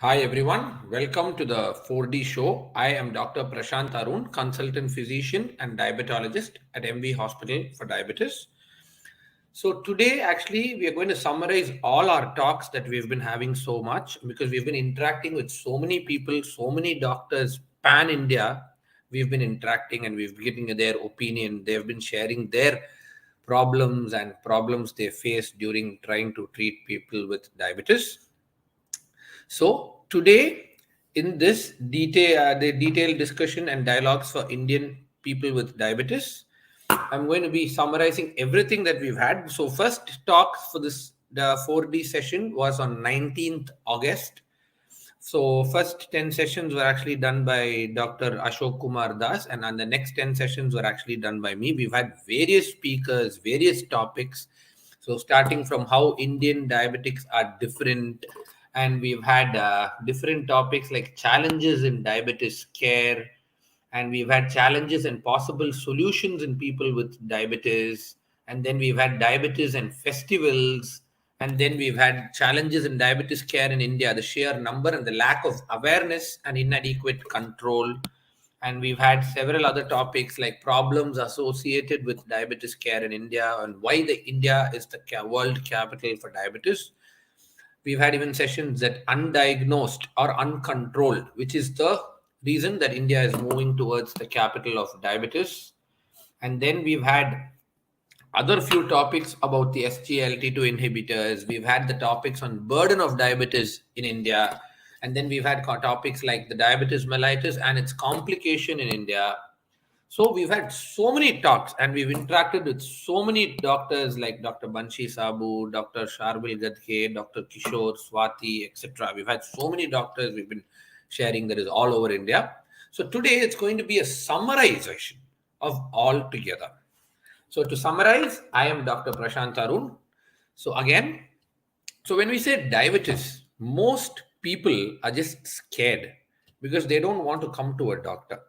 Hi everyone, welcome to the 4D show. I am Dr. Prashant Arun, consultant physician and diabetologist at MV Hospital for Diabetes. So today actually we are going to summarize all our talks that we've been having so much because we've been interacting with so many people, so many doctors pan India. We've been interacting and we've been getting their opinion. They've been sharing their problems they face during trying to treat people with diabetes. So today, in this the detailed discussion and dialogues for Indian people with diabetes, I'm going to be summarizing everything that we've had. So first talk for the 4D session was on 19th August. So first 10 sessions were actually done by Dr. Ashok Kumar Das, and the next 10 sessions were actually done by me. We've had various speakers, various topics. So starting from how Indian diabetics are different, and we've had different topics like challenges in diabetes care, and we've had challenges and possible solutions in people with diabetes, and then we've had diabetes and festivals, and then we've had challenges in diabetes care in India, the sheer number and the lack of awareness and inadequate control. And we've had several other topics like problems associated with diabetes care in India and why the India is the world capital for diabetes. We've had even sessions that undiagnosed or uncontrolled, which is the reason that India is moving towards the capital of diabetes. And then we've had other few topics about the SGLT2 inhibitors. We've had the topics on burden of diabetes in India. And then we've had topics like the diabetes mellitus and its complication in India. So we've had so many talks and we've interacted with so many doctors like Dr. Banshi Sabu, Dr. Sharbil Gadke, Dr. Kishore, Swati, etc. We've had so many doctors we've been sharing that is all over India. So today it's going to be a summarization of all together. So to summarize, I am Dr. Prashant Arun. So again, so when we say diabetes, most people are just scared because they don't want to come to a doctor.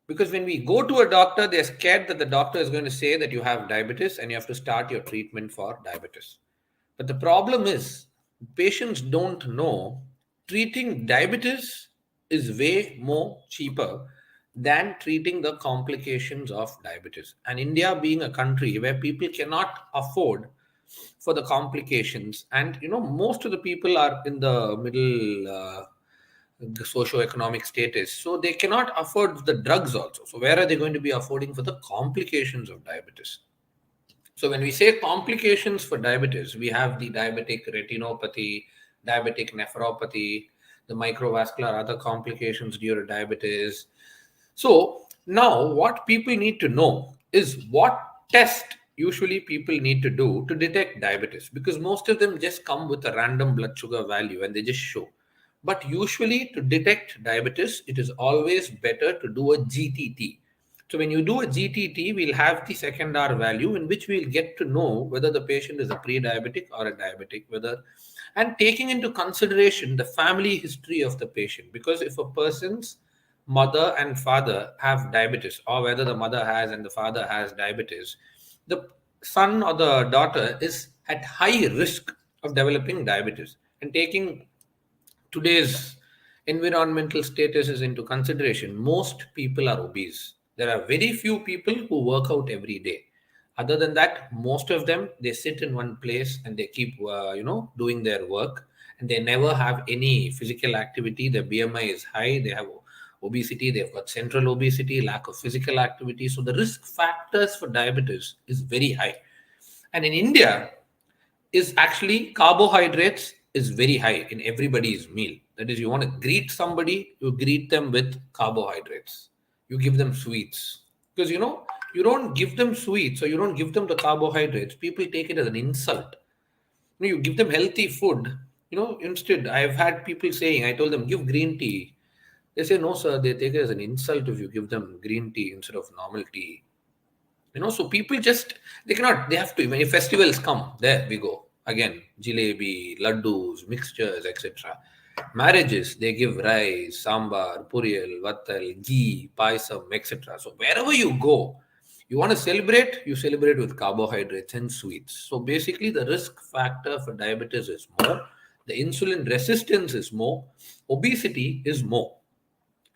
Because when we go to a doctor, they're scared that the doctor is going to say that you have diabetes and you have to start your treatment for diabetes. But the problem is, patients don't know treating diabetes is way more cheaper than treating the complications of diabetes. And India being a country where people cannot afford for the complications, and most of the people are in the middle the socio-economic status, so they cannot afford the drugs also. So where are they going to be affording for the complications of diabetes? So when we say complications for diabetes, we have the diabetic retinopathy, diabetic nephropathy, the microvascular other complications due to diabetes. So now what people need to know is what test usually people need to do to detect diabetes, because most of them just come with a random blood sugar value and they just show. But usually to detect diabetes, it is always better to do a GTT. So when you do a GTT, we'll have the second R value in which we'll get to know whether the patient is a pre-diabetic or a diabetic, whether, and taking into consideration the family history of the patient. Because if a person's mother and father have diabetes, or whether the mother has and the father has diabetes, the son or the daughter is at high risk of developing diabetes. And taking today's environmental status is into consideration, most people are obese. There are very few people who work out every day. Other than that, most of them they sit in one place and they keep doing their work, and they never have any physical activity. Their BMI is high. They have obesity. They've got central obesity, lack of physical activity. So the risk factors for diabetes is very high. And in India, is actually carbohydrates is very high in everybody's meal. That is, you want to greet somebody, you greet them with carbohydrates. You give them sweets. Because you don't give them sweets or you don't give them the carbohydrates. People take it as an insult. You give them healthy food. Instead, I've had people saying, I told them, give green tea. They say, no, sir, they take it as an insult if you give them green tea instead of normal tea. So people just they have to, when festivals come, there we go again, jalebi, laddus, mixtures, etc. Marriages, they give rice, sambar, puriyal, vattal, ghee, paisam, etc. So wherever you go, you want to celebrate, you celebrate with carbohydrates and sweets. So basically the risk factor for diabetes is more. the insulin resistance is more, obesity is more.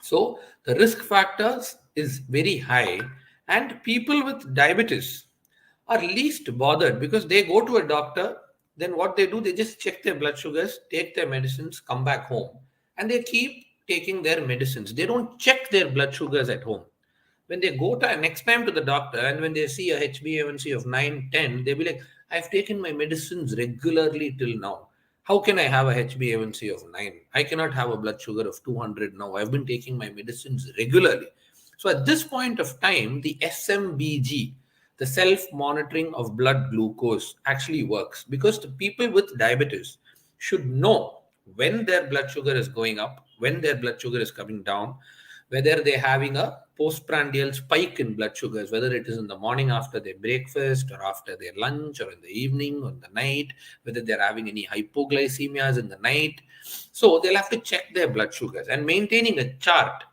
So the risk factors is very high, and people with diabetes are least bothered because they go to a doctor. Then what they do, they just check their blood sugars, take their medicines, come back home, and they keep taking their medicines. They don't check their blood sugars at home. When they go to next time to the doctor, and when they see a HbA1c of 9, 10, they'll be like, I've taken my medicines regularly till now. How can I have a HbA1c of 9? I cannot have a blood sugar of 200 now. I've been taking my medicines regularly. So at this point of time, the SMBG, the self monitoring of blood glucose, actually works, because the people with diabetes should know when their blood sugar is going up, when their blood sugar is coming down, whether they're having a postprandial spike in blood sugars, whether it is in the morning after their breakfast or after their lunch or in the evening or in the night, whether they're having any hypoglycemias in the night. So they'll have to check their blood sugars, and maintaining a chart,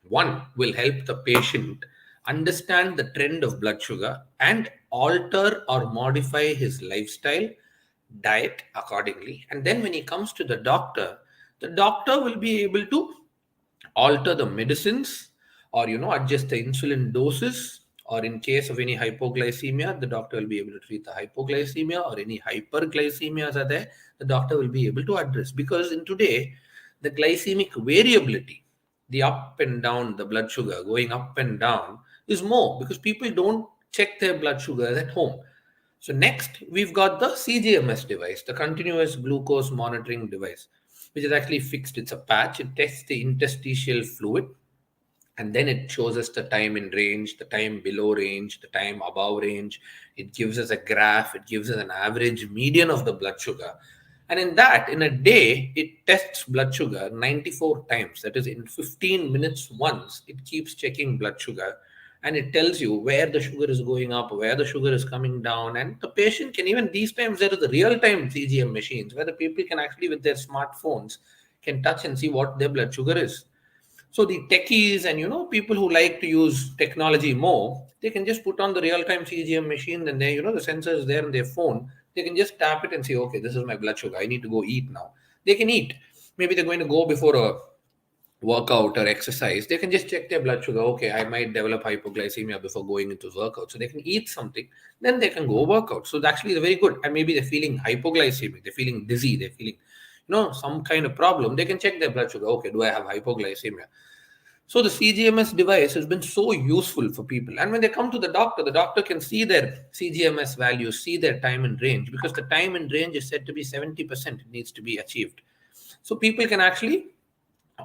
one, will help the patient understand the trend of blood sugar and alter or modify his lifestyle, diet accordingly. And then when he comes to the doctor will be able to alter the medicines, or adjust the insulin doses, or in case of any hypoglycemia, the doctor will be able to treat the hypoglycemia, or any hyperglycemias are there, the doctor will be able to address. Because in today, the glycemic variability, the up and down, the blood sugar going up and down, is more because people don't check their blood sugars at home. So next, we've got the CGMS device, the continuous glucose monitoring device, which is actually fixed. It's a patch. It tests the interstitial fluid, and then it shows us the time in range, the time below range, the time above range. It gives us a graph. It gives us an average median of the blood sugar. And in that, in a day, it tests blood sugar 94 times. That is, in 15 minutes once, it keeps checking blood sugar, and it tells you where the sugar is going up, where the sugar is coming down. And the patient can, even these times, there is the real-time CGM machines where the people can actually, with their smartphones, can touch and see what their blood sugar is. So the techies and people who like to use technology more, they can just put on the real-time CGM machine, and they the sensor is there on their phone. They can just tap it and say, okay, this is my blood sugar. I need to go eat now. They can eat. Maybe they're going to go before a workout or exercise. They can just check their blood sugar. Okay, I might develop hypoglycemia before going into workout. So they can eat something, then they can go workout. So actually they're very good. And maybe they're feeling hypoglycemic, they're feeling dizzy, they're feeling some kind of problem. They can check their blood sugar. Okay, do I have hypoglycemia? So the CGMS device has been so useful for people. And when they come to the doctor can see their CGMS values, see their time in range, because the time in range is said to be 70%. It needs to be achieved. So people can actually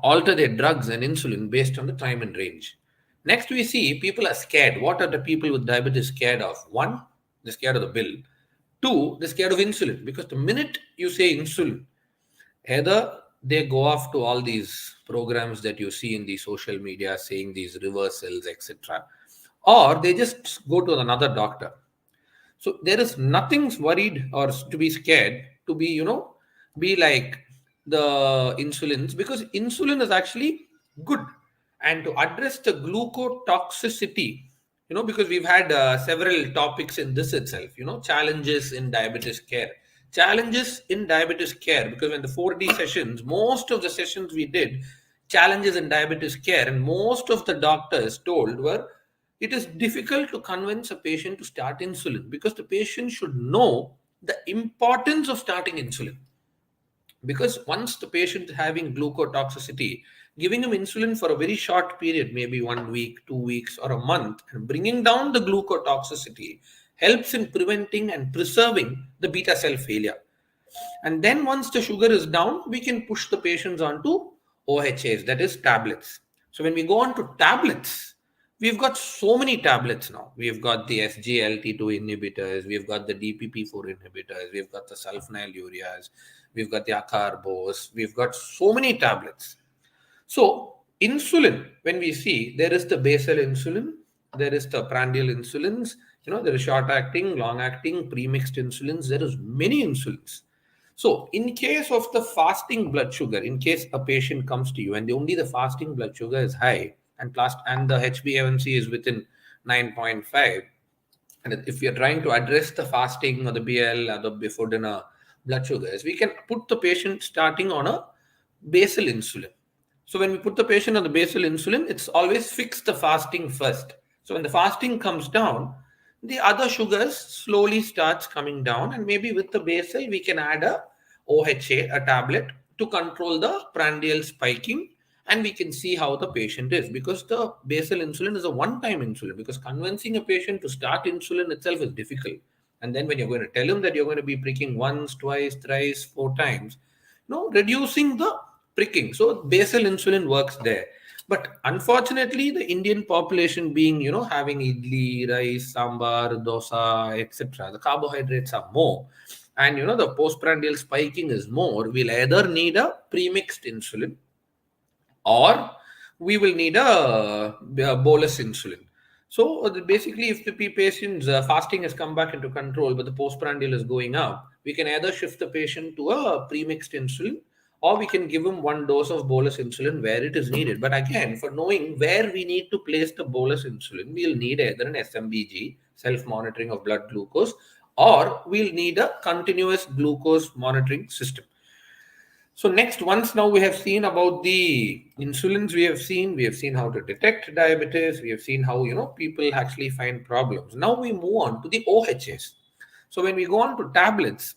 alter their drugs and insulin based on the time and range. Next, we see people are scared. What are the people with diabetes scared of? One, they're scared of the bill. Two, they're scared of insulin, because the minute you say insulin, either they go off to all these programs that you see in the social media saying these reversals, etc., or they just go to another doctor. So there is nothing worried or to be scared to be like the insulins, because insulin is actually good. And to address the glucotoxicity, because we've had several topics in this itself, challenges in diabetes care. Challenges in diabetes care, because in the 4D sessions, most of the sessions we did, challenges in diabetes care, and most of the doctors told were, it is difficult to convince a patient to start insulin, because the patient should know the importance of starting insulin. Because once the patient is having glucotoxicity, giving him insulin for a very short period, maybe 1 week, 2 weeks, or a month, and bringing down the glucotoxicity helps in preventing and preserving the beta cell failure. And then once the sugar is down, we can push the patients onto OHAs, that is tablets. So when we go on to tablets, we've got so many tablets now. We've got the SGLT2 inhibitors, we've got the DPP4 inhibitors, we've got the sulfonylureas, we've got the acarbose, we've got so many tablets. So insulin, when we see, there is the basal insulin, there is the prandial insulins, there is short acting, long acting, pre-mixed insulins, there is many insulins. So in case of the fasting blood sugar, in case a patient comes to you and only the fasting blood sugar is high, and the HbA1c is within 9.5, and if you're trying to address the fasting or the BL or the before dinner blood sugars, we can put the patient starting on a basal insulin. So when we put the patient on the basal insulin, it's always fix the fasting first. So when the fasting comes down, the other sugars slowly starts coming down, and maybe with the basal we can add a OHA, a tablet, to control the prandial spiking, and we can see how the patient is, because the basal insulin is a one-time insulin, because convincing a patient to start insulin itself is difficult. And then when you're going to tell him that you're going to be pricking once, twice, thrice, four times, reducing the pricking. So basal insulin works there. But unfortunately, the Indian population being, having idli, rice, sambar, dosa, etc., the carbohydrates are more. And, the postprandial spiking is more. We'll either need a premixed insulin, or we will need a bolus insulin. So basically, if the patient's fasting has come back into control, but the postprandial is going up, we can either shift the patient to a premixed insulin, or we can give him one dose of bolus insulin where it is needed. But again, for knowing where we need to place the bolus insulin, we'll need either an SMBG, self-monitoring of blood glucose, or we'll need a continuous glucose monitoring system. So next, once now we have seen about the insulins, we have seen how to detect diabetes, we have seen how people actually find problems. Now we move on to the OHS. So when we go on to tablets,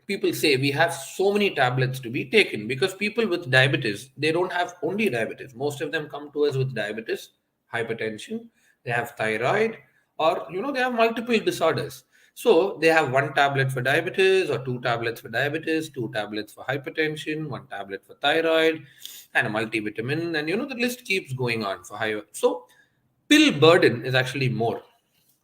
people say we have so many tablets to be taken, because people with diabetes, they don't have only diabetes. Most of them come to us with diabetes, hypertension, they have thyroid, or they have multiple disorders. So they have one tablet for diabetes, or two tablets for diabetes, two tablets for hypertension, one tablet for thyroid, and a multivitamin, and the list keeps going on for higher. So pill burden is actually more.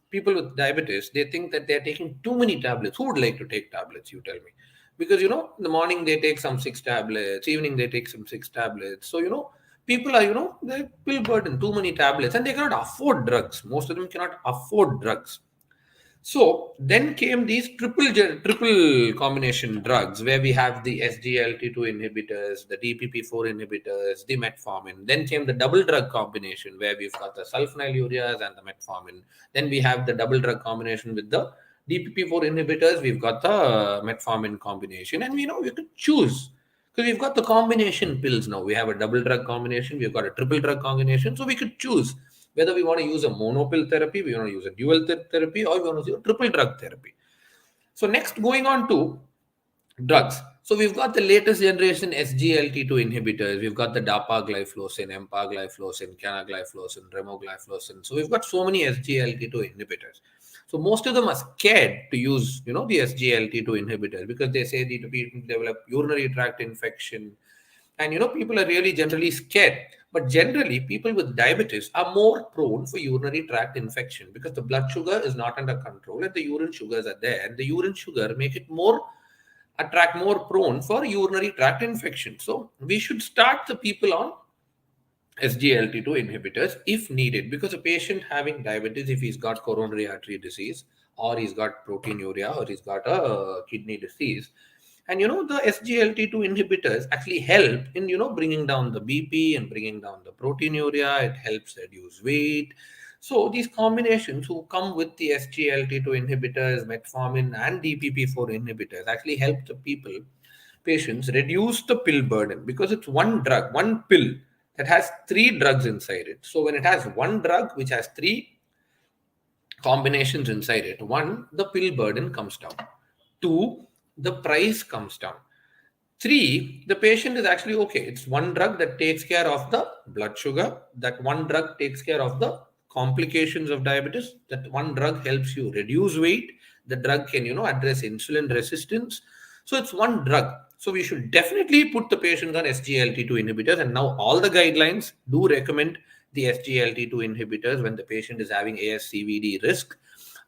People with diabetes, they think that they're taking too many tablets. Who would like to take tablets, you tell me? Because in the morning they take some 6 tablets, evening they take some 6 tablets. So people are, they pill burden, too many tablets, and they cannot afford drugs. Most of them cannot afford drugs. So then came these triple combination drugs, where we have the SGLT2 inhibitors, the DPP4 inhibitors, the metformin. Then came the double drug combination, where we've got the sulfonylureas and the metformin. Then we have the double drug combination with the DPP4 inhibitors. We've got the metformin combination, and we could choose, because we've got the combination pills now. We have a double drug combination, we've got a triple drug combination, so we could choose whether we want to use a monopill therapy, we want to use a dual therapy, or we want to use a triple drug therapy. So next, going on to drugs. So we've got the latest generation SGLT2 inhibitors. We've got the dapagliflozin, empagliflozin, canagliflozin, remogliflozin. So we've got so many SGLT2 inhibitors. So most of them are scared to use, the SGLT2 inhibitors, because they say the people develop urinary tract infection, and people are really generally scared. But generally, people with diabetes are more prone for urinary tract infection, because the blood sugar is not under control and the urine sugars are there, and the urine sugar make it more prone for urinary tract infection. So we should start the people on SGLT2 inhibitors if needed, because a patient having diabetes, if he's got coronary artery disease, or he's got proteinuria, or he's got a kidney disease, and the SGLT2 inhibitors actually help in bringing down the BP and bringing down the proteinuria. It helps reduce weight. So these combinations who come with the SGLT2 inhibitors, metformin, and DPP4 inhibitors actually help the patients reduce the pill burden, because it's one drug, one pill that has 3 drugs inside it. So when it has one drug which has 3 combinations inside it, 1, the pill burden comes down. 2, the price comes down. 3, the patient is actually okay. It's one drug that takes care of the blood sugar. That one drug takes care of the complications of diabetes. That one drug helps you reduce weight. The drug can, address insulin resistance. So it's one drug. So we should definitely put the patients on SGLT2 inhibitors. And now all the guidelines do recommend the SGLT2 inhibitors when the patient is having ASCVD risk,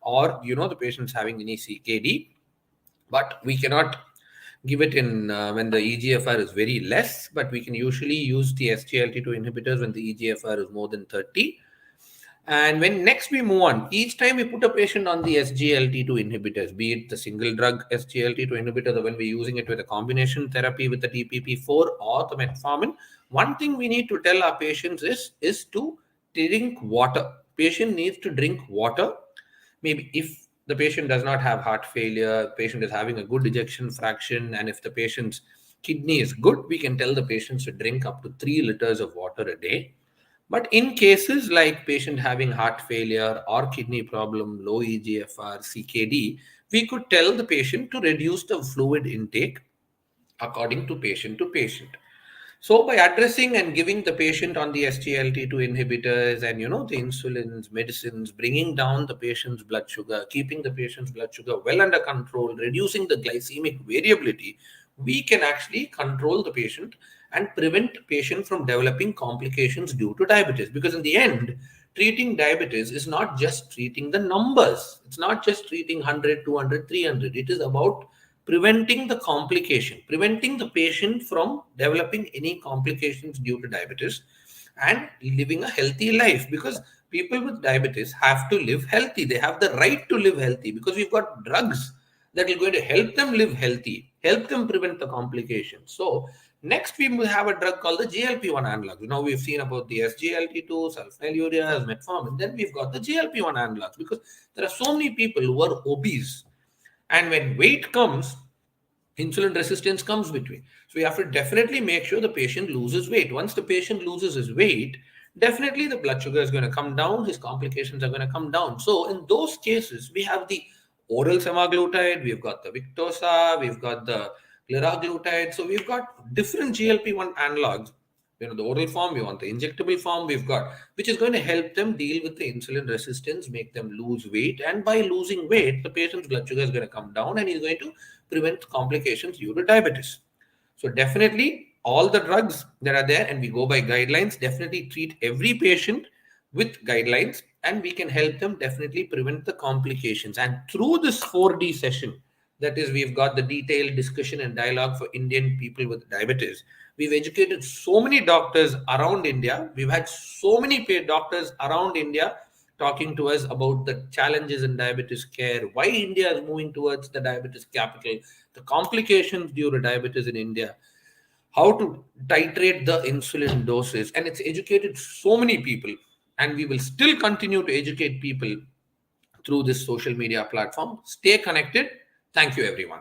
or, the patient's having any CKD. But we cannot give it in when the EGFR is very less, but we can usually use the SGLT2 inhibitors when the EGFR is more than 30. And when next we move on, each time we put a patient on the SGLT2 inhibitors, be it the single drug SGLT2 inhibitor, or when we're using it with a combination therapy with the DPP4 or the metformin, one thing we need to tell our patients is to drink water. Patient needs to drink water. Maybe if the patient does not have heart failure, the patient is having a good ejection fraction, and if the patient's kidney is good, we can tell the patients to drink up to 3 liters of water a day. But in cases like patient having heart failure or kidney problem, low EGFR, CKD, we could tell the patient to reduce the fluid intake according to patient. So by addressing and giving the patient on the SGLT2 inhibitors and the insulins, medicines, bringing down the patient's blood sugar, keeping the patient's blood sugar well under control, reducing the glycemic variability, we can actually control the patient and prevent patient from developing complications due to diabetes. Because in the end, treating diabetes is not just treating the numbers. It's not just treating 100, 200, 300. It is about preventing the complication, preventing the patient from developing any complications due to diabetes and living a healthy life, because people with diabetes have to live healthy. They have the right to live healthy because we've got drugs that are going to help them live healthy, help them prevent the complications. So next we will have a drug called the GLP-1 analogs. Now we've seen about the SGLT2, sulfonylureas, metformin. Then we've got the GLP-1 analogs, because there are so many people who are obese, and when weight comes, insulin resistance comes between. So we have to definitely make sure the patient loses weight. Once the patient loses his weight, definitely the blood sugar is going to come down, his complications are going to come down. So in those cases, we have the oral semaglutide, we've got the Victoza, we've got the liraglutide. So we've got different GLP-1 analogs. The oral form, we want the injectable form we've got, which is going to help them deal with the insulin resistance, make them lose weight. And by losing weight, the patient's blood sugar is going to come down and he's going to prevent complications due to diabetes. So definitely all the drugs that are there, and we go by guidelines, definitely treat every patient with guidelines, and we can help them definitely prevent the complications. And through this 4D session, that is, we've got the detailed discussion and dialogue for Indian people with diabetes. We've educated so many doctors around India. We've had so many paid doctors around India talking to us about the challenges in diabetes care, why India is moving towards the diabetes capital, the complications due to diabetes in India, how to titrate the insulin doses. And it's educated so many people, and we will still continue to educate people through this social media platform. Stay connected. Thank you, everyone.